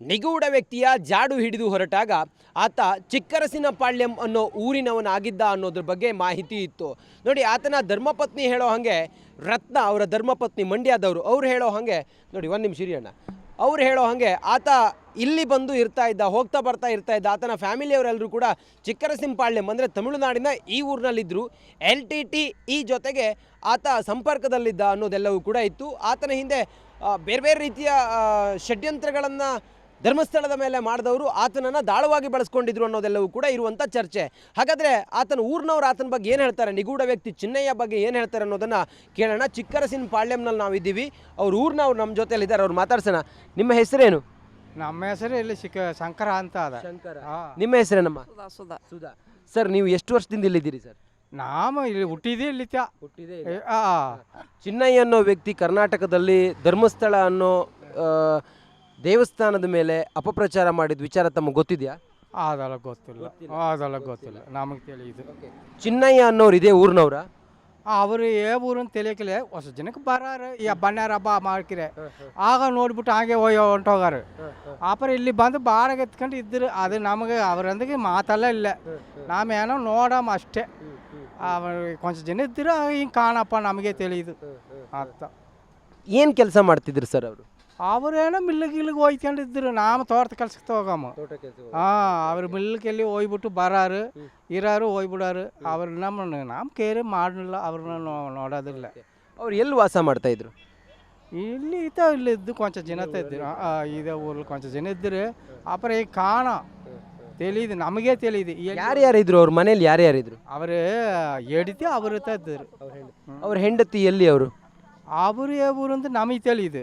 ನಿಗೂಢ ವ್ಯಕ್ತಿಯ ಜಾಡು ಹಿಡಿದು ಹೊರಟಾಗ ಆತ ಚಿಕ್ಕರಸಿನಪಾಳ್ಯಂ ಅನ್ನೋ ಊರಿನವನಾಗಿದ್ದ ಅನ್ನೋದ್ರ ಬಗ್ಗೆ ಮಾಹಿತಿ ಇತ್ತು. ನೋಡಿ, ಆತನ ಧರ್ಮಪತ್ನಿ ಹೇಳೋ ಹಾಗೆ, ರತ್ನ ಅವರ ಧರ್ಮಪತ್ನಿ ಮಂಡ್ಯದವರು, ಅವ್ರು ಹೇಳೋ ಹಾಗೆ, ನೋಡಿ ಒಂದು ನಿಮಿಷ ಇರಿಯಣ್ಣ, ಅವ್ರು ಹೇಳೋ ಹಾಗೆ ಆತ ಇಲ್ಲಿ ಬಂದು ಇರ್ತಾ ಇದ್ದ, ಹೋಗ್ತಾ ಬರ್ತಾ ಇರ್ತಾ ಇದ್ದ. ಆತನ ಫ್ಯಾಮಿಲಿಯವರೆಲ್ಲರೂ ಕೂಡ ಚಿಕ್ಕರಸಿನಪಾಳ್ಯಂ ಅಂದರೆ ತಮಿಳುನಾಡಿನ ಈ ಊರಿನಲ್ಲಿದ್ದರು. LTTE ಜೊತೆಗೆ ಆತ ಸಂಪರ್ಕದಲ್ಲಿದ್ದ ಅನ್ನೋದೆಲ್ಲವೂ ಕೂಡ ಇತ್ತು. ಆತನ ಹಿಂದೆ ಬೇರೆ ಬೇರೆ ರೀತಿಯ ಷಡ್ಯಂತ್ರಗಳನ್ನು ಧರ್ಮಸ್ಥಳದ ಮೇಲೆ ಮಾಡಿದವರು ಆತನನ್ನು ದಾಳವಾಗಿ ಬಳಸ್ಕೊಂಡಿದ್ರು ಅನ್ನೋದೆಲ್ಲವೂ ಕೂಡ ಇರುವಂಥ ಚರ್ಚೆ. ಹಾಗಾದರೆ ಆತನ ಊರಿನವ್ರು ಆತನ ಬಗ್ಗೆ ಏನು ಹೇಳ್ತಾರೆ, ನಿಗೂಢ ವ್ಯಕ್ತಿ ಚಿನ್ನಯ್ಯ ಬಗ್ಗೆ ಏನು ಹೇಳ್ತಾರೆ ಅನ್ನೋದನ್ನು ಕೇಳೋಣ. ಚಿಕ್ಕರಸಿನಪಾಳ್ಯಂನಲ್ಲಿ ನಾವಿದ್ದೀವಿ, ಅವ್ರ ಊರಿನವ್ರು ನಮ್ಮ ಜೊತೆಯಲ್ಲಿದ್ದಾರೆ, ಅವ್ರು ಮಾತಾಡ್ಸೋಣ. ನಿಮ್ಮ ಹೆಸರೇನು? ನಮ್ಮ ಹೆಸರು ಇಲ್ಲಿ ಶಂಕರ ಅಂತ ಅದ. ಶಂಕರ. ನಿಮ್ಮ ಹೆಸರೇನಮ್ಮ? ಸುಧಾ. ಸುಧಾ. ಸರ್, ನೀವು ಎಷ್ಟು ವರ್ಷದಿಂದ ಇಲ್ಲಿದ್ದೀರಿ ಸರ್? ನಾವು ಇಲ್ಲಿ ಹುಟ್ಟಿದೆ ಇಲ್ಲಿ ಹುಟ್ಟಿದೆ. ಚಿನ್ನಯ್ಯ ಅನ್ನೋ ವ್ಯಕ್ತಿ ಕರ್ನಾಟಕದಲ್ಲಿ ಧರ್ಮಸ್ಥಳ ಅನ್ನೋ ದೇವಸ್ಥಾನದ ಮೇಲೆ ಅಪಪ್ರಚಾರ ಮಾಡಿದ ವಿಚಾರ ತಮಗೆ ಗೊತ್ತಿದೆಯಾ? ಅದೆಲ್ಲ ಗೊತ್ತಿಲ್ಲ ನಮಗೆ ತಿಳಿಯುದು. ಚಿನ್ನಯ್ಯ ಅನ್ನೋರು ಇದೇ ಊರಿನವ್ರ? ಅವರು ಊರನ್ನು ತಿಳಿಯಕಿಲ್ಲ, ಹೊಸ ಜನಕ್ಕೆ ಬರಾರು ಈ ಬಣ್ಣಾರ ಹಬ್ಬ ಮಾಡ್ಕಿರೆ ಆಗ ನೋಡ್ಬಿಟ್ಟು ಹಾಗೆ ಹೊಂಟೋಗಾರ. ಆಪರ ಇಲ್ಲಿ ಬಂದು ಬಾಡಿಗೆ ಎತ್ಕೊಂಡು ಇದ್ರು. ಅದು ನಮಗೆ ಅವರೊಂದಿಗೆ ಮಾತೆಲ್ಲ ಇಲ್ಲ, ನಾವೇನೋ ನೋಡಮ್ಮ ಅಷ್ಟೇ. ಕೊಂಚ ಜನ ಇದ್ದರು, ಹಿಂಗೆ ಕಾಣಪ್ಪ ನಮಗೆ ತಿಳಿಯುದು ಅಂತ. ಏನು ಕೆಲಸ ಮಾಡ್ತಿದ್ರು ಸರ್ ಅವರು? ಅವರೇನೋ ಮಿಲ್ಲಿಗೆ ಹೋಯ್ಕೊಂಡಿದ್ರು, ನಾವು ತೋಟದ ಕೆಲ್ಸಕ್ಕೆ ಹೋಗಮ್ಮ. ಅವ್ರು ಮಿಲ್ಲಿಗೆಲ್ಲಿ ಹೋಗ್ಬಿಟ್ಟು ಬರಾರು, ಇರಾರು ಹೋಗ್ಬಿಡಾರು. ಅವ್ರು ನಮ್ಮ ಕೇರೆ ಮಾಡಲಿಲ್ಲ, ಅವ್ರನ್ನ ನೋಡೋದಿಲ್ಲ. ಅವ್ರು ಎಲ್ಲಿ ವಾಸ ಮಾಡ್ತಾ ಇದ್ರು? ಇಲ್ಲಿ ಇದ್ದು ಕೊಂಚ ಜನ ಇದ್ರು. ಇದೇ ಊರಲ್ಲಿ ಕೊಂಚ ಜನ ಇದ್ರು. ಅಪರ ಈಗ ಕಾಣ ತಿಳಿಯುದು, ನಮಗೆ ತಿಳಿಯುದು. ಯಾರ್ಯಾರಿದ್ರು ಅವ್ರ ಮನೇಲಿ? ಯಾರ್ಯಾರಿದ್ರು? ಅವರು ಎಡಿತಿ ಅವರು ಇದ್ರು. ಅವ್ರ ಹೆಂಡತಿ ಎಲ್ಲಿ? ಅವರು ಅವರು ಊರಂತ ನಮಗೆ ತಿಳಿಯುದು,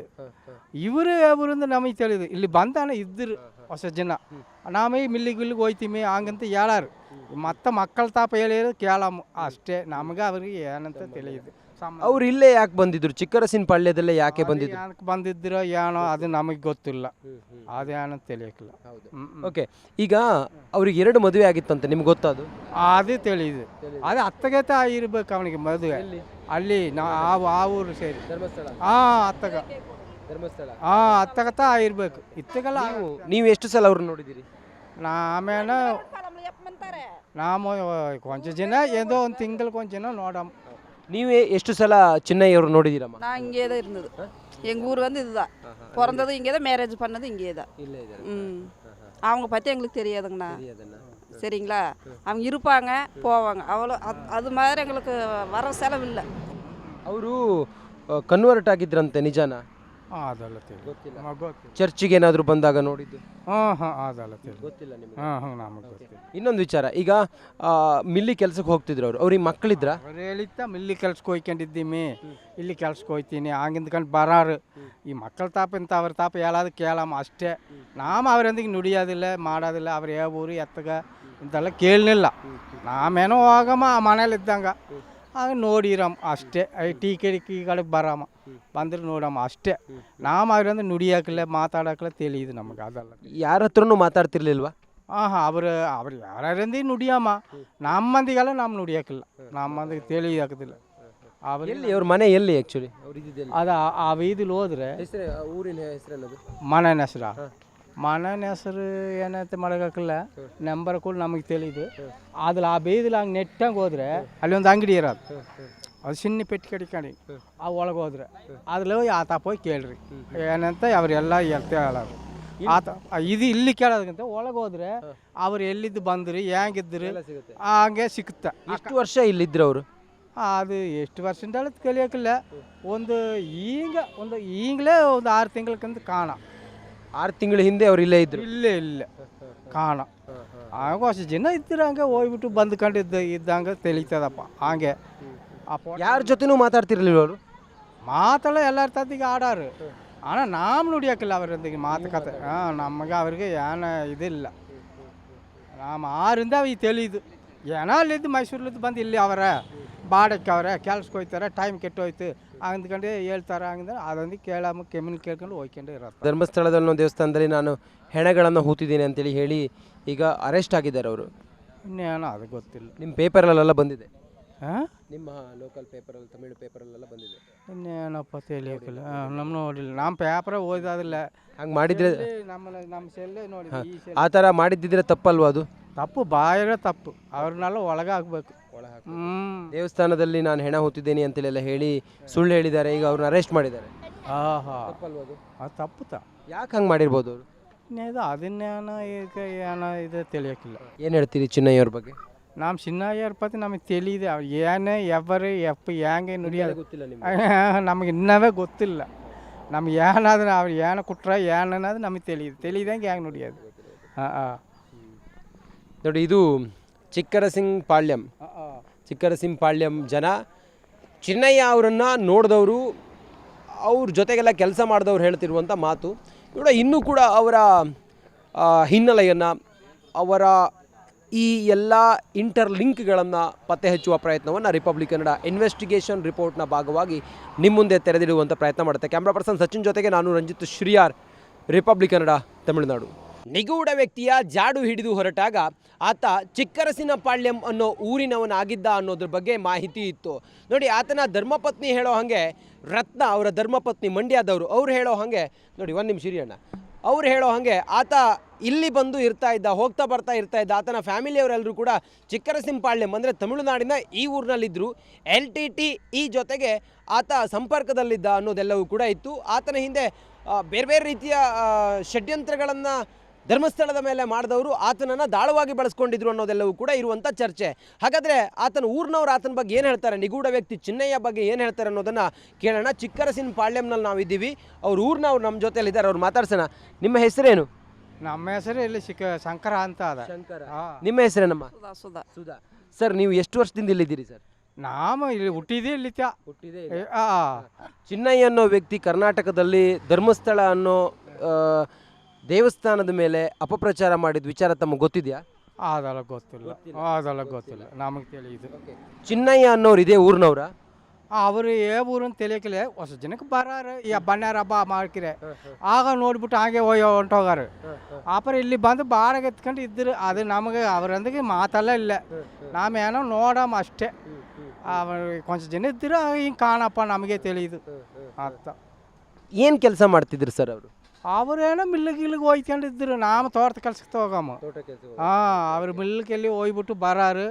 ಇವರು ಊರಂತ ನಮಗೆ ತಿಳಿಯುದು. ಇಲ್ಲಿ ಬಂದಾನ ಇದ್ದರು ಹೊಸ ಜನ, ನಾವೇ ಮಿಲ್ಲಿಗೆ ಹೋಯ್ತೀವಿ ಹಂಗಂತ ಹೇಳಾರು. ಮತ್ತೆ ಮಕ್ಕಳ ತಾಪ ಹೇಳಿದ್ರು ಕೇಳಮ್ಮ ಅಷ್ಟೇ, ನಮಗೆ ಅವ್ರಿಗೆ ಏನಂತ ತಿಳಿಯುದು. ಅವ್ರು ಇಲ್ಲೇ ಯಾಕೆ ಬಂದಿದ್ರು? ಚಿಕ್ಕರಸಿನಪಾಳ್ಯದಲ್ಲೇ ಯಾಕೆ ಬಂದಿದ್ರು? ಯಾಕೆ ಬಂದಿದ್ರು ಏನೋ ಅದು ನಮಗೆ ಗೊತ್ತಿಲ್ಲ, ಅದೇನಂತ ತಿಳಿಯಕ್ಕಿಲ್ಲ. ಓಕೆ, ಈಗ ಅವ್ರಿಗೆ 2 ಮದುವೆ ಆಗಿತ್ತಂತೆ, ನಿಮ್ಗೆ ಗೊತ್ತದು? ಅದು ತಿಳಿಯುದು. ಅದು ಅತ್ತಗತ ಇರ್ಬೇಕು ಅವನಿಗೆ ಮದುವೆ. ಅಲ್ಲಿ ಆ ಊರು ಸೇರಿ ಅತ್ತಗ ಅತ್ತಗತ ಇರ್ಬೇಕು. ಇತ್ತಗಲ್ಲ. ನೀವು ಎಷ್ಟು ಸಲ ಅವ್ರನ್ನ ನೋಡಿದ್ದೀರಿ? ನಾಮೇನೋ ನಾವು ಕೊಂಚ ಜನ ಏದೋ ಒಂದು ತಿಂಗಳು ಕೊಂಚ ಜನ ನೋಡಮ್ಮ. நீவே ಎಷ್ಟು ಸಲ ಚಿನ್ನಯ್ಯವರು ನೋಡಿದೀರಮ್ಮ? நான் இங்கே தான் இருந்தது. எங்கள் ஊர் வந்து இதுதான், பிறந்தது இங்கே தான், மேரேஜ் பண்ணது இங்கே தான். அவங்க பற்றி எங்களுக்கு தெரியாதுங்கண்ணா. சரிங்களா, அவங்க இருப்பாங்க போவாங்க, அவ்வளோ. அது மாதிரி எங்களுக்கு வர செலவில்லை. ಅವರು ಕನ್ವರ್ಟ್ ಆಗಿದ್ರಂತೆ, ನಿಜಾನಾ? ಅದೆಲ್ಲ ಗೊತ್ತಿಲ್ಲ. ಚರ್ಚಿಗೆ ಏನಾದರೂ ಬಂದಾಗ ನೋಡಿದ್ದು? ಅದೆಲ್ಲ ಗೊತ್ತಿಲ್ಲ ನಿಮಗೆ? ನಮಗೆ ಗೊತ್ತಿಲ್ಲ. ಇನ್ನೊಂದು ವಿಚಾರ, ಈಗ ಮಿಲ್ಲಿ ಕೆಲ್ಸಕ್ಕೆ ಹೋಗ್ತಿದ್ರು ಅವರು, ಅವ್ರಿಗೆ ಮಕ್ಕಳಿದ್ರ? ಅವ್ರು ಹೇಳಿತ್ತ ಮಿಲ್ಲಿ ಕೆಲ್ಸಕ್ಕೆ ಹೋಯ್ಕೊಂಡಿದ್ದೀವಿ, ಇಲ್ಲಿ ಕೆಲ್ಸಕ್ಕೆ ಹೋಯ್ತೀನಿ ಹಂಗಿಂದ್ಕೊಂಡು ಬರಾರು. ಈ ಮಕ್ಕಳ ತಾಪ ಇಂತ ಅವ್ರ ತಾಪ ಹೇಳೋದು ಕೇಳಮ್ಮ ಅಷ್ಟೇ. ನಾವು ಅವರೊಂದಿಗೆ ನುಡಿಯೋದಿಲ್ಲ, ಮಾಡೋದಿಲ್ಲ. ಅವ್ರು ಯಾವ ಊರು ಎತ್ತಗ ಇಂತೆಲ್ಲ ಕೇಳಲಿಲ್ಲ. ನಾವೇನೋ ಹೋಗಮ್ಮ ಮನೇಲಿ ಇದ್ದಂಗೆ ಆಗ ನೋಡಿರಮ್ಮ ಅಷ್ಟೇ. ಟೀ ಕಡೆ ಬರಮ್ಮ, ಬಂದ್ರೆ ನೋಡಮ್ಮ ಅಷ್ಟೇ. ನಾವು ಅವ್ರಂದ್ರೆ ನುಡಿಯಾಕಿಲ್ಲ, ಮಾತಾಡೋಕಿಲ್ಲ, ತಿಳಿಯುದು ನಮಗೆ. ಅದಲ್ಲ ಯಾರ ಹತ್ರನೂ ಮಾತಾಡ್ತಿರ್ಲಿಲ್ವಾ? ಅವ್ರು ಯಾರಂದಿ ನುಡಿಯಮ್ಮ, ನಮ್ಮ ಮಂದಿಗೆಲ್ಲ ನಮ್ಮ ನುಡಿಯಾಕಿಲ್ಲ, ನಮ್ಮ ಮಂದಿಗೆ ತಿಳಿಯಾಕೋದಿಲ್ಲ. ಅವ್ರ ಮನೆ ಎಲ್ಲಿ ಆ್ಯಕ್ಚುಲಿ? ಅದು ಆ ಬೀದಿಲಿ ಹೋದ್ರೆ ಊರಿನ ಹೆಸರು ಮನೆಯ ಹೆಸರು, ಮನೆಯ ಹೆಸರು ಏನೈತೆ ಮಾಡೋಕ್ಕಿಲ್ಲ, ನಂಬರ್ ಕೂಡ ನಮಗೆ ತಿಳಿದು. ಅದ್ರಲ್ಲಿ ಆ ಬೀದಿಲಿ ಹಂಗೆ ನೆಟ್ಟಂಗೆ ಹೋದ್ರೆ ಅಲ್ಲಿ ಒಂದು ಅಂಗಡಿ ಇರೋದು, ಅದು ಸಿನ್ನಿ ಪೆಟ್ಟು ಕಡಿಕೊಂಡು ಆ ಒಳಗೆ ಹೋದ್ರೆ ಅದ್ರಲ್ಲಿ ಆತಾಪ ಹೋಗಿ ಕೇಳ್ರಿ ಏನಂತ ಅವರೆಲ್ಲ ಹೇಳೋರು. ಆತ ಇದು ಇಲ್ಲಿ ಕೇಳೋದಕ್ಕಿಂತ ಒಳಗೆ ಹೋದ್ರೆ ಅವ್ರು ಎಲ್ಲಿದ್ದು ಬಂದ್ರಿ, ಹೆಂಗಿದ್ರಿ ಹಂಗೆ ಸಿಗುತ್ತೆ. ಎಷ್ಟು ವರ್ಷ ಇಲ್ಲಿದ್ರು ಅವರು? ಅದು ಎಷ್ಟು ವರ್ಷದಿಂದ ಕಲಿಯೋಕ್ಕಿಲ್ಲ, ಈಗಲೇ ಒಂದು 6 ತಿಂಗಳಕ್ಕಿಂತ ಕಾಣ. 6 ತಿಂಗಳ ಹಿಂದೆ ಅವ್ರು ಇಲ್ಲೇ ಇದ್ರು? ಇಲ್ಲೇ ಕಾಣ. ಆಗ ವರ್ಷ ಜನ ಇದ್ದರು, ಹಂಗೆ ಹೋಗ್ಬಿಟ್ಟು ಬಂದ್ಕೊಂಡು ಇದ್ದಂಗೆ ತಿಳಿತದಪ್ಪ. ಹಂಗೆ ಯಾರ ಜೊತೆನೂ ಮಾತಾಡ್ತಿರ್ಲಿಲ್ಲ ಅವರು? ಮಾತೆಲ್ಲ ಎಲ್ಲರ ತತ್ತಿಗೆ ಆಡಾರು, ஆனால் நாம் ನುಡಿಯೋಕ್ಕಿಲ್ಲ ಅವರೊಂದಿಗೆ ಮಾತುಕತೆ. ನಮಗೆ ಅವ್ರಿಗೆ ಏನೋ ಇದಿಲ್ಲ. ನಾವು ಆರಿಂದ ಈಗ ತಿಳಿಯುದು. ಏನೋ ಅಲ್ಲಿದ್ದು ಮೈಸೂರಲ್ಲಿದ್ದು ಬಂದು ಇಲ್ಲಿ ಅವರ ಬಾಡಕ್ಕೆ ಅವರೇ ಕೆಲ್ಸಕ್ಕೆ ಹೋಗ್ತಾರೆ, ಟೈಮ್ ಕೆಟ್ಟೋಯ್ತು ಅಂದ್ಕೊಂಡು ಹೇಳ್ತಾರೆ. ಹಂಗಂದ್ರೆ ಅದೊಂದು ಕೇಳಮ್ಮ, ಕೆಮ್ಮಿನ ಕೇಳ್ಕೊಂಡು ಹೋಗ್ಕೊಂಡು ಇರೋದು. ಧರ್ಮಸ್ಥಳದಲ್ಲಿ ದೇವಸ್ಥಾನದಲ್ಲಿ ನಾನು ಹೆಣಗಳನ್ನು ಹೂತಿದ್ದೀನಿ ಅಂತೇಳಿ ಹೇಳಿ ಈಗ ಅರೆಸ್ಟ್ ಆಗಿದ್ದಾರೆ ಅವರು. ಇನ್ನೇನೋ ಅದು ಗೊತ್ತಿಲ್ಲ. ನಿಮ್ಮ ಪೇಪರಲ್ಲೆಲ್ಲ ಬಂದಿದೆ? ಹಾಂ ನಿಮ್ಮ ಲೋಕಲ್ ಪೇಪರಲ್ಲಿ ತಮಿಳು ಪೇಪರಲ್ಲೆಲ್ಲ ಬಂದಿದೆ. ಇನ್ನೇನಪ್ಪ ತಿಳಿಯೋಕಿಲ್ಲ ನಮ್ಮ ನೋಡಿಲ್ಲ, ನಮ್ಮ ಪೇಪರೇ ಓದೋದಿಲ್ಲ. ಹಂಗೆ ಮಾಡಿದರೆ ನಮ್ಮ ಸೆಲ್ಲೇ ನೋಡಿ ಈ ಸೆಲ್ ಆ ಥರ ಮಾಡಿದ್ದಿದ್ರೆ ತಪ್ಪಲ್ವಾ ಅದು? ತಪ್ಪು ಬಾಯಿರೋ ತಪ್ಪು, ಅವ್ರನ್ನೆಲ್ಲ ಒಳಗೆ ಹಾಕ್ಬೇಕು. ದೇವಸ್ಥಾನದಲ್ಲಿ ನಾನು ಹೆಣ ಹೊತ್ತಿದ್ದೇನೆ ಅಂತೇಳೆಲ್ಲ ಹೇಳಿ ಸುಳ್ಳು ಹೇಳಿದ್ದಾರೆ, ಈಗ ಅವ್ರನ್ನ ಅರೆಸ್ಟ್ ಮಾಡಿದ್ದಾರೆ. ಆಹಾ ತಪ್ಪಲ್ವಾ ಅದು? ಅದು ತಪ್ಪುತ್ತ. ಯಾಕೆ ಹಂಗೆ ಮಾಡಿರ್ಬೋದು ಅವರು? ಇನ್ನೇದು ಅದನ್ನೇನೋ ಈಗ ಏನೋ ಇದು ತಿಳಿಯೋಕ್ಕಿಲ್ಲ. ಏನು ಹೇಳ್ತೀರಿ ಚಿನ್ನಯ್ಯವ್ರ ಬಗ್ಗೆ? ನಮ್ಮ ಚಿನ್ನಯ್ಯರ ಪತಿ ನಮಗೆ ತಿಳಿಯಿದೆ, ಅವ್ರು ಏನೇ ಎವ್ವರು ಹೆಂಗೆ ನುಡಿಯೋದು ಗೊತ್ತಿಲ್ಲ ನಿಮ್ಗೆ? ನಮಗೆ ಇನ್ನವೇ ಗೊತ್ತಿಲ್ಲ. ನಮ್ಗೆ ಏನಾದ್ರೆ ಅವ್ರು ಏನು ಕೊಟ್ರೆ ಏನನ್ನೋದು ನಮಗೆ ತಿಳಿದಂಗೆ ಹೆಂಗೆ ನುಡಿಯೋದು. ಹಾಂ ಹಾಂ ನೋಡಿ, ಇದು ಚಿಕ್ಕರಸಿಂಪಾಳ್ಯಂ ಜನ ಚಿನ್ನಯ್ಯ ಅವರನ್ನು ನೋಡಿದವರು, ಅವ್ರ ಜೊತೆಗೆಲ್ಲ ಕೆಲಸ ಮಾಡಿದವ್ರು ಹೇಳ್ತಿರುವಂಥ ಮಾತು. ಕೂಡ ಇನ್ನೂ ಕೂಡ ಅವರ ಹಿನ್ನೆಲೆಯನ್ನು, ಅವರ ಈ ಎಲ್ಲ ಇಂಟರ್ಲಿಂಕ್ಗಳನ್ನು ಪತ್ತೆ ಹಚ್ಚುವ ಪ್ರಯತ್ನವನ್ನು ರಿಪಬ್ಲಿಕ್ ಕನ್ನಡ ಇನ್ವೆಸ್ಟಿಗೇಷನ್ ರಿಪೋರ್ಟ್ನ ಭಾಗವಾಗಿ ನಿಮ್ಮ ಮುಂದೆ ತೆರೆದಿಡುವಂಥ ಪ್ರಯತ್ನ ಮಾಡುತ್ತೆ. ಕ್ಯಾಮ್ರಾ ಪರ್ಸನ್ ಸಚಿನ್ ಜೊತೆಗೆ ನಾನು ರಂಜಿತ್ ಶ್ರೀಯಾರ್, ರಿಪಬ್ಲಿಕ್ ಕನ್ನಡ, ತಮಿಳುನಾಡು. ನಿಗೂಢ ವ್ಯಕ್ತಿಯ ಜಾಡು ಹಿಡಿದು ಹೊರಟಾಗ ಆತ ಚಿಕ್ಕರಸಿನಪಾಳ್ಯಂ ಅನ್ನೋ ಊರಿನವನಾಗಿದ್ದ ಅನ್ನೋದ್ರ ಬಗ್ಗೆ ಮಾಹಿತಿ ಇತ್ತು. ನೋಡಿ, ಆತನ ಧರ್ಮಪತ್ನಿ ಹೇಳೋ ಹಾಗೆ, ರತ್ನ ಅವರ ಧರ್ಮಪತ್ನಿ ಮಂಡ್ಯದವರು, ಅವ್ರು ಹೇಳೋ ಹಾಗೆ, ನೋಡಿ ಒಂದು ನಿಮಿಷ ಇರಿ ಅಣ್ಣ, ಅವ್ರು ಹೇಳೋ ಹಾಗೆ ಆತ ಇಲ್ಲಿ ಬಂದು ಇರ್ತಾ ಇದ್ದ, ಹೋಗ್ತಾ ಬರ್ತಾ ಇರ್ತಾ ಇದ್ದ. ಆತನ ಫ್ಯಾಮಿಲಿಯವರೆಲ್ಲರೂ ಕೂಡ ಚಿಕ್ಕರಸಿಂಪಾಳ್ಯಂ ಅಂದರೆ ತಮಿಳುನಾಡಿನ ಈ ಊರಿನಲ್ಲಿದ್ದರು. LTTE ಜೊತೆಗೆ ಆತ ಸಂಪರ್ಕದಲ್ಲಿದ್ದ ಅನ್ನೋದೆಲ್ಲವೂ ಕೂಡ ಇತ್ತು. ಆತನ ಹಿಂದೆ ಬೇರೆ ಬೇರೆ ರೀತಿಯ ಷಡ್ಯಂತ್ರಗಳನ್ನು ಧರ್ಮಸ್ಥಳದ ಮೇಲೆ ಮಾಡಿದವರು ಆತನನ್ನು ದಾಳವಾಗಿ ಬಳಸ್ಕೊಂಡಿದ್ರು ಅನ್ನೋದೆಲ್ಲವೂ ಕೂಡ ಇರುವಂಥ ಚರ್ಚೆ. ಹಾಗಾದರೆ ಆತನ ಊರಿನವ್ರು ಆತನ ಬಗ್ಗೆ ಏನು ಹೇಳ್ತಾರೆ, ನಿಗೂಢ ವ್ಯಕ್ತಿ ಚಿನ್ನಯ್ಯ ಬಗ್ಗೆ ಏನು ಹೇಳ್ತಾರೆ ಅನ್ನೋದನ್ನು ಕೇಳೋಣ. ಚಿಕ್ಕರಸಿನಪಾಳ್ಯಂನಲ್ಲಿ ನಾವಿದ್ದೀವಿ, ಅವ್ರ ಊರಿನವ್ರು ನಮ್ಮ ಜೊತೆಯಲ್ಲಿದ್ದಾರೆ, ಅವ್ರು ಮಾತಾಡ್ಸೋಣ. ನಿಮ್ಮ ಹೆಸರೇನು? ನಮ್ಮ ಹೆಸರು ಇಲ್ಲಿ ಶಂಕರ ಅಂತ ಅದ. ಶಂಕರ. ಹಾಂ. ನಿಮ್ಮ ಹೆಸರೇನಮ್ಮ? ಸುಧಾ. ಸುಧಾ. ಸರ್, ನೀವು ಎಷ್ಟು ವರ್ಷದಿಂದ ಇಲ್ಲಿದ್ದೀರಿ ಸರ್? ನಾವು ಇಲ್ಲಿ ಹುಟ್ಟಿದೆ ಇಲ್ಲಿ ಹುಟ್ಟಿದೆ. ಚಿನ್ನಯ್ಯ ಅನ್ನೋ ವ್ಯಕ್ತಿ ಕರ್ನಾಟಕದಲ್ಲಿ ಧರ್ಮಸ್ಥಳ ಅನ್ನೋ ದೇವಸ್ಥಾನದ ಮೇಲೆ ಅಪಪ್ರಚಾರ ಮಾಡಿದ ವಿಚಾರ ತಮಗೆ ಗೊತ್ತಿದೆಯಾ? ಅದೆಲ್ಲ ಗೊತ್ತಿಲ್ಲ ನಮಗೆ ತಿಳಿಯುದು. ಚಿನ್ನಯ್ಯ ಅನ್ನೋರು ಇದೇ ಊರಿನವ್ರ? ಅವರು ಊರನ್ನು ತಿಳಿಯಕಿಲ್ಲ, ಹೊಸ ಜನಕ್ಕೆ ಬರಾರು ಈ ಬಣ್ಣಾರ ಹಬ್ಬ ಮಾಡ್ಕಿರೆ ಆಗ ನೋಡ್ಬಿಟ್ಟು ಹಾಗೆ ಹೊಂಟೋಗಾರು. ಆಪರ ಇಲ್ಲಿ ಬಂದು ಬಾಡಿಗೆ ಎತ್ಕೊಂಡು ಇದ್ರು. ಅದು ನಮಗೆ ಅವರೊಂದಿಗೆ ಮಾತೆಲ್ಲ ಇಲ್ಲ, ನಾವೇನೋ ನೋಡಮ್ಮ ಅಷ್ಟೇ. ಕೊಂಚ ಜನ ಇದ್ದರು, ಹಿಂಗೆ ಕಾಣಪ್ಪ ನಮಗೆ ತಿಳಿಯುದು ಅಂತ. ಏನು ಕೆಲಸ ಮಾಡ್ತಿದ್ರು ಸರ್ ಅವರು? ಅವರೇನೋ ಮಿಲ್ಲಿಗೆ ಹೋಯ್ಕೊಂಡಿದ್ರು, ನಾವು ತೋಟದ ಕೆಲ್ಸಕ್ಕೆ ಹೋಗಮ್ಮ. ಹಾಂ, ಅವ್ರು ಮಿಲ್ಲಿಗೆಲ್ಲಿ ಹೋಗ್ಬಿಟ್ಟು ಬರಾರು,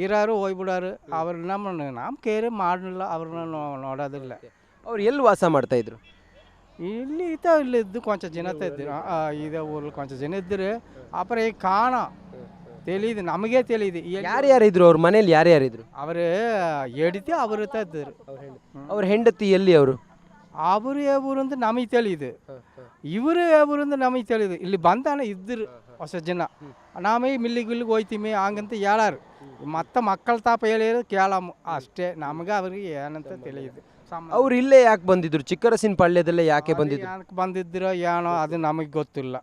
ಇರಾರು, ಹೋಗ್ಬಿಡಾರು. ಅವ್ರು ನಮ್ಮ ಕೇರೆ ಮಾಡಲಿಲ್ಲ, ಅವ್ರನ್ನ ನೋಡೋದಿಲ್ಲ. ಅವ್ರು ಎಲ್ಲಿ ವಾಸ ಮಾಡ್ತಾ ಇದ್ರು? ಇಲ್ಲಿ ಇದ್ದು ಕೊಂಚ ಜನ ಇದ್ರು. ಇದೇ ಊರಲ್ಲಿ ಕೊಂಚ ಜನ ಇದ್ರು. ಅಪರ ಈಗ ಕಾಣ ತಿಳಿಯುದು, ನಮಗೆ ತಿಳಿಯುದು. ಯಾರ್ಯಾರು ಇದ್ರು ಅವ್ರ ಮನೇಲಿ? ಯಾರ್ಯಾರಿದ್ರು? ಅವರು ಎಡಿತಿ ಅವರು ಇದ್ರು. ಅವ್ರ ಹೆಂಡತಿ ಎಲ್ಲಿ? ಅವರು ಊರಂತ ನಮಗೆ ತಿಳಿಯುದು, ಇವರು ಊರಂತ ನಮಗೆ ತಿಳಿಯುದು. ಇಲ್ಲಿ ಬಂದಾನ ಇದ್ದರು ಹೊಸ ಜನ. ನಾವೇ ಮಿಲ್ಲಿಗೆ ಹೋಯ್ತೀವಿ ಹಂಗಂತ ಹೇಳಾರು. ಮತ್ತೆ ಮಕ್ಕಳ ತಾಪ ಹೇಳಿರೋದು ಕೇಳಮ್ಮ ಅಷ್ಟೇ. ನಮಗೆ ಅವ್ರಿಗೆ ಏನಂತ ತಿಳಿಯುದು. ಅವ್ರು ಇಲ್ಲೇ ಯಾಕೆ ಬಂದಿದ್ರು? ಚಿಕ್ಕರಸಿನಪಾಳ್ಯದಲ್ಲೇ ಯಾಕೆ ಬಂದಿದ್ರು? ಏನಕ್ಕೆ ಬಂದಿದ್ರು ಏನೋ ಅದು ನಮಗೆ ಗೊತ್ತಿಲ್ಲ,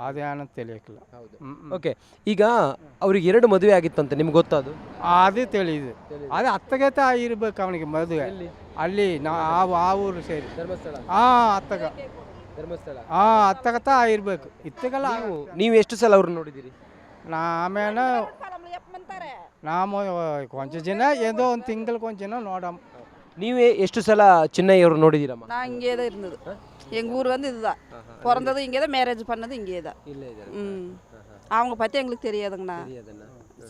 ಅದೇನಂತ ತಿಳಿಯಕ್ಕಿಲ್ಲ. ಓಕೆ, ಈಗ ಅವ್ರಿಗೆ 2 ಮದುವೆ ಆಗಿತ್ತಂತೆ, ನಿಮ್ಗೆ ಗೊತ್ತದು? ಅದು ತಿಳಿಯುದು. ಅದು ಅತ್ತಗತ ಇರ್ಬೇಕು ಅವನಿಗೆ ಮದುವೆ. ಅಲ್ಲಿ ಆ ಊರು ಸೇರಿ ಅತ್ತಗ ಅತ್ತಗತ ಇರ್ಬೇಕು. ಇತ್ತಗಲ್ಲ. ನೀವು ಎಷ್ಟು ಸಲ ಅವ್ರನ್ನ ನೋಡಿದ್ದೀರಿ? ನಾಮೇನ ನಾವು ಕೊಂಚ ಜನ ಏದೋ ಒಂದು ತಿಂಗಳು ಕೊಂಚ ಜನ ನೋಡಮ್ಮ. ನೀವೇ ಎಷ್ಟು ಸಲ ಚಿನ್ನಯ್ಯವ್ರು ನೋಡಿದ್ದೀರಮ್ಮ? நான் இங்கே தான் இருந்தது. எங்கள் ஊர் வந்து இதுதான், பிறந்தது இங்கே தான், மேரேஜ் பண்ணது இங்கே தான். அவங்க பற்றி எங்களுக்கு தெரியாதுங்கண்ணா.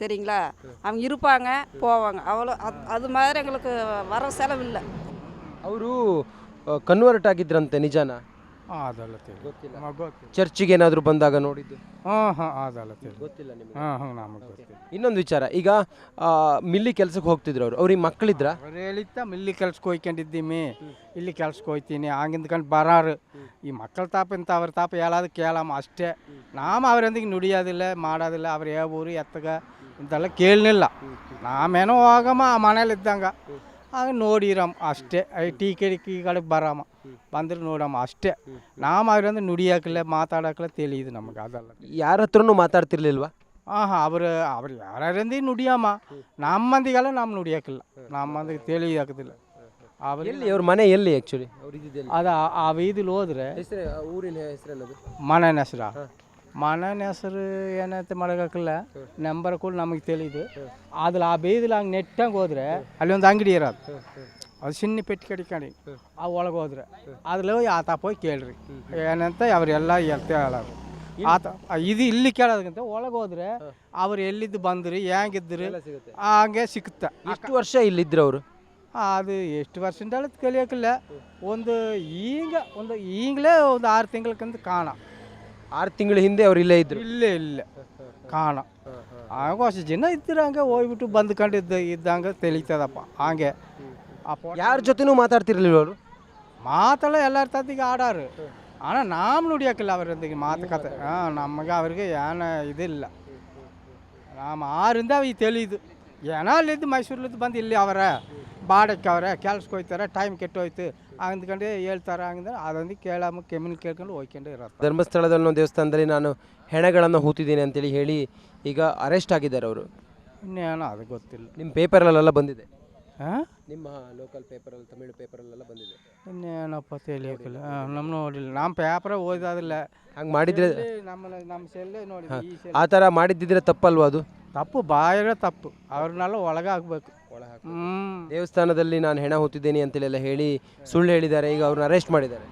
சரிங்களா, அவங்க இருப்பாங்க போவாங்க, அவ்வளோ. அது மாதிரி எங்களுக்கு வர செலவில்லை. ಅವರು ಕನ್ವರ್ಟ್ ಆಗಿದ್ರಂತೆ, ನಿಜಾನಾ? ಅದೆಲ್ಲ ಗೊತ್ತಿಲ್ಲ. ಚರ್ಚಿಗೆ ಏನಾದರೂ ಬಂದಾಗ ನೋಡಿದ್ದು? ಅದೆಲ್ಲ ಗೊತ್ತಿಲ್ಲ ನಿಮಗೆ? ನಮಗೆ ಗೊತ್ತಿಲ್ಲ. ಇನ್ನೊಂದು ವಿಚಾರ, ಈಗ ಮಿಲ್ಲಿ ಕೆಲ್ಸಕ್ಕೆ ಹೋಗ್ತಿದ್ರು ಅವ್ರಿಗೆ ಮಕ್ಕಳಿದ್ರ? ಅವ್ರು ಹೇಳಿತ್ತ ಮಿಲ್ಲಿ ಕೆಲ್ಸಕ್ಕೆ ಹೋಯ್ಕೊಂಡಿದ್ದೀವಿ, ಇಲ್ಲಿ ಕೆಲ್ಸಕ್ಕೆ ಹೋಯ್ತೀನಿ ಹಂಗಿಂದ್ಕೊಂಡು ಬರಾರು. ಈ ಮಕ್ಕಳ ತಾಪ ಇಂತ ಅವ್ರ ತಾಪ ಹೇಳೋದು ಕೇಳಮ್ಮ ಅಷ್ಟೇ. ನಾವು ಅವರೊಂದಿಗೆ ನುಡಿಯೋದಿಲ್ಲ, ಮಾಡೋದಿಲ್ಲ. ಅವ್ರು ಊರು ಎತ್ತಗ ಇಂತೆಲ್ಲ ಕೇಳಲಿಲ್ಲ. ನಾವೇನೋ ಹೋಗಮ್ಮ ಮನೇಲಿ ಇದ್ದಂಗೆ ಆಗ ನೋಡಿರಮ್ಮ ಅಷ್ಟೇ. ಟೀ ಕಡೆ ಬರಮ್ಮ, ಬಂದ್ರೆ ನೋಡಮ್ಮ ಅಷ್ಟೇ. ನಾವು ಅವ್ರಂದ್ರೆ ನುಡಿಯೋಕಿಲ್ಲ, ಮಾತಾಡೋಕಿಲ್ಲ, ತಿಳಿಯುದು ನಮಗೆ. ಅದೆಲ್ಲ ಯಾರ ಹತ್ರನೂ ಮಾತಾಡ್ತಿರ್ಲಿಲ್ವಾ? ಅವ್ರು ಯಾರಂದಿ ನುಡಿಯಮ್ಮ, ನಮ್ಮ ಮಂದಿಗೆಲ್ಲ ನಮ್ಮ ನುಡಿಯೋಕಿಲ್ಲ, ನಮ್ಮ ಮಂದಿಗೆ ತಿಳಿಯಾಕೋದಿಲ್ಲ. ಅವ್ರ ಮನೆ ಎಲ್ಲಿ ಆ್ಯಕ್ಚುಲಿ? ಅದು ಆ ಬೀದಿಲಿ ಹೋದ್ರೆ ಊರಿನ ಹೆಸರು ಮನೆ ಹೆಸರ ಮನೆಯ ಹೆಸರು ಏನಂತ ಮಾಡೋಕ್ಕಾಗಲ್ಲ ನಂಬರ್ ಕೂಡ ನಮಗೆ ತಿಳಿದು ಅದ್ರಲ್ಲಿ ಆ ಬೀದಿಲಿ ಹಂಗೆ ನೆಟ್ಟಂಗೆ ಹೋದ್ರೆ ಅಲ್ಲಿ ಒಂದು ಅಂಗಡಿ ಇರೋದು ಅದು ಚಿನ್ನ ಪೆಟ್ಟು ಕಡಿಕೊಂಡು ಆ ಒಳಗೆ ಹೋದ್ರೆ ಅದ್ರಲ್ಲಿ ಹೋಗಿ ಆತ ಹೋಗಿ ಕೇಳ್ರಿ ಏನಂತ ಅವರೆಲ್ಲ ಹೇಳೋರು ಆತ ಇದು ಇಲ್ಲಿ ಕೇಳೋದಕ್ಕಿಂತ ಒಳಗೆ ಹೋದ್ರೆ ಅವ್ರು ಎಲ್ಲಿದ್ದು ಬಂದ್ರಿ ಹೆಂಗಿದ್ರಿ ಹಂಗೆ ಸಿಕ್ಕುತ್ತೆ. ಎಷ್ಟು ವರ್ಷ ಇಲ್ಲಿದ್ರು ಅವರು? ಅದು ಎಷ್ಟು ವರ್ಷದಿಂದ ಹೇಳೋದು ಕಲಿಯೋಕ್ಕಿಲ್ಲ, ಈಗಲೇ ಒಂದು 6 ತಿಂಗಳಕ್ಕಿಂತ ಕಾಣ. 6 ತಿಂಗಳ ಹಿಂದೆ ಅವ್ರು ಇಲ್ಲೇ ಇದ್ರು. ಇಲ್ಲ ಕಾಣ ಆಗ ಅಷ್ಟು ಜನ ಇದ್ರೆ ಹಂಗೆ ಹೋಗ್ಬಿಟ್ಟು ಬಂದ್ಕೊಂಡು ಇದ್ದಂಗೆ ತಿಳಿತದಪ್ಪ. ಹಂಗೆ ಯಾರ ಜೊತೆನೂ ಮಾತಾಡ್ತಿರ್ಲಿಲ್ಲ ಅವರು? ಮಾತಾಡೋ ಎಲ್ಲರ ತತ್ತಿಗೆ ಆಡಾರು, ஆனால் நாம் ನುಡಿಯೋಕ್ಕಿಲ್ಲ ಅವರೊಂದಿಗೆ ಮಾತುಕತೆ. ನಮಗೆ ಅವ್ರಿಗೆ ಏನು ಇದಿಲ್ಲ. ನಾವು 6ರಿಂದ ಈಗ ತಿಳಿದು ಏನೋ ಅಲ್ಲಿದ್ದು ಮೈಸೂರ್ಲಿದ್ದು ಬಂದು ಇಲ್ಲಿ ಅವರ ಬಾಡಕ್ಕೆ ಅವರೇ ಕೆಲ್ಸಕ್ಕೆ ಹೋಗ್ತಾರೆ, ಟೈಮ್ ಕೆಟ್ಟೋಯ್ತು ಅಂದ್ಕೊಂಡು ಹೇಳ್ತಾರೆ. ಹಂಗಂದ್ರೆ ಅದೊಂದು ಕೆಮ್ಮನ್ ಕೇಳ್ಕೊಂಡು ಹೋಗ್ಕೊಂಡು ಇರೋದು. ಧರ್ಮಸ್ಥಳದ ದೇವಸ್ಥಾನದಲ್ಲಿ ನಾನು ಹೆಣಗಳನ್ನು ಹೂತಿದ್ದೀನಿ ಅಂತೇಳಿ ಹೇಳಿ ಈಗ ಅರೆಸ್ಟ್ ಆಗಿದ್ದಾರೆ ಅವರು. ಇನ್ನೇನೋ ಅದು ಗೊತ್ತಿಲ್ಲ. ನಿಮ್ಮ ಪೇಪರಲ್ಲೆಲ್ಲ ಬಂದಿದೆ? ಹಾಂ, ನಿಮ್ಮ ಲೋಕಲ್ ಪೇಪರಲ್ಲಿ, ತಮಿಳು ಪೇಪರಲ್ಲೆಲ್ಲ ಬಂದಿದೆ. ಇನ್ನೇನಪ್ಪ ತಿಳಿಯೋಕ್ಕಿಲ್ಲ, ನಮ್ಮ ನೋಡಿಲ್ಲ. ನಮ್ಮ ಪೇಪರ ಓದೋದಿಲ್ಲ. ಹಂಗೆ ಮಾಡಿದರೆ ನಮ್ಮ ಸೆಲ್ಲೇ ನೋಡಿ. ಆ ಥರ ಮಾಡಿದ್ದಿದ್ರೆ ತಪ್ಪಲ್ವಾ ಅದು? ತಪ್ಪು, ಬಾಯಿರೋ ತಪ್ಪು. ಅವ್ರನ್ನೆಲ್ಲ ಒಳಗೆ ಹಾಕ್ಬೇಕು. ದೇವಸ್ಥಾನದಲ್ಲಿ ನಾನು ಹೆಣ ಹೊತ್ತಿದ್ದೇನೆ ಅಂತೇಳಿ ಹೇಳಿ ಸುಳ್ಳು ಹೇಳಿದ್ದಾರೆ, ಈಗ ಅವ್ರನ್ನ ಅರೆಸ್ಟ್ ಮಾಡಿದ್ದಾರೆ.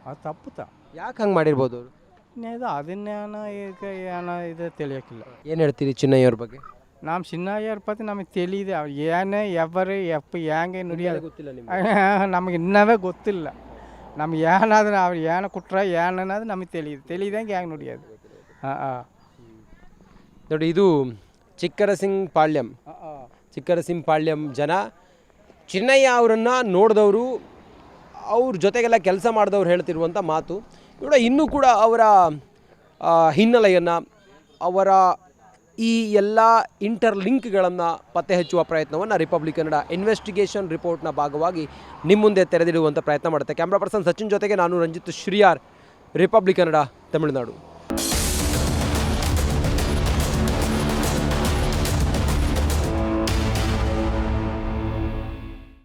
ಅದು ತಪ್ಪುತ್ತ. ಯಾಕೆ ಹಂಗೆ ಮಾಡಿರ್ಬೋದು ಅವರು? ಇನ್ನೇದು ಅದನ್ನೇನೋ ಈಗ ಏನೋ ಇದು ತಿಳಿಯೋಕ್ಕಿಲ್ಲ. ಏನು ಹೇಳ್ತೀರಿ ಚಿನ್ನಯ್ಯವ್ರ ಬಗ್ಗೆ? ನಮ್ಮ ಚಿನ್ನಯ್ಯರ ಪತಿ ನಮಗೆ ತಿಳಿದೆ. ಅವ್ರು ಏನೇ ಹೆಂಗೆ ನುಡಿಯೋದು ಗೊತ್ತಿಲ್ಲ ನಿಮ್ಗೆ? ನಮಗೆ ಇನ್ನವೇ ಗೊತ್ತಿಲ್ಲ. ನಮ್ಗೆ ಏನಾದ್ರೆ ಅವ್ರು ಏನು ಕೊಟ್ರೆ ಏನು ಅನ್ನೋದು ನಮಗೆ ತಿಳಿದಂಗೆ ಹೆಂಗೆ ನುಡಿಯೋದು. ನೋಡಿ, ಇದು ಚಿಕ್ಕರಸಿಂಪಾಳ್ಯಂ ಜನ ಚಿನ್ನಯ್ಯ ಅವರನ್ನು ನೋಡಿದವರು, ಅವ್ರ ಜೊತೆಗೆಲ್ಲ ಕೆಲಸ ಮಾಡಿದವ್ರು ಹೇಳ್ತಿರುವಂಥ ಮಾತು. ಇವರ ಇನ್ನೂ ಕೂಡ ಅವರ ಹಿನ್ನೆಲೆಯನ್ನು, ಅವರ ಈ ಎಲ್ಲ ಇಂಟರ್ಲಿಂಕ್ಗಳನ್ನು ಪತ್ತೆ ಹಚ್ಚುವ ಪ್ರಯತ್ನವನ್ನು ರಿಪಬ್ಲಿಕ್ ಕನ್ನಡ ಇನ್ವೆಸ್ಟಿಗೇಷನ್ ರಿಪೋರ್ಟ್ನ ಭಾಗವಾಗಿ ನಿಮ್ಮ ಮುಂದೆ ತೆರೆದಿಡುವಂಥ ಪ್ರಯತ್ನ ಮಾಡುತ್ತೆ. ಕ್ಯಾಮ್ರಾ ಪರ್ಸನ್ ಸಚಿನ್ ಜೊತೆಗೆ ನಾನು ರಂಜಿತ್ ಶ್ರೀಯಾರ್, ರಿಪಬ್ಲಿಕ್ ಕನ್ನಡ, ತಮಿಳುನಾಡು.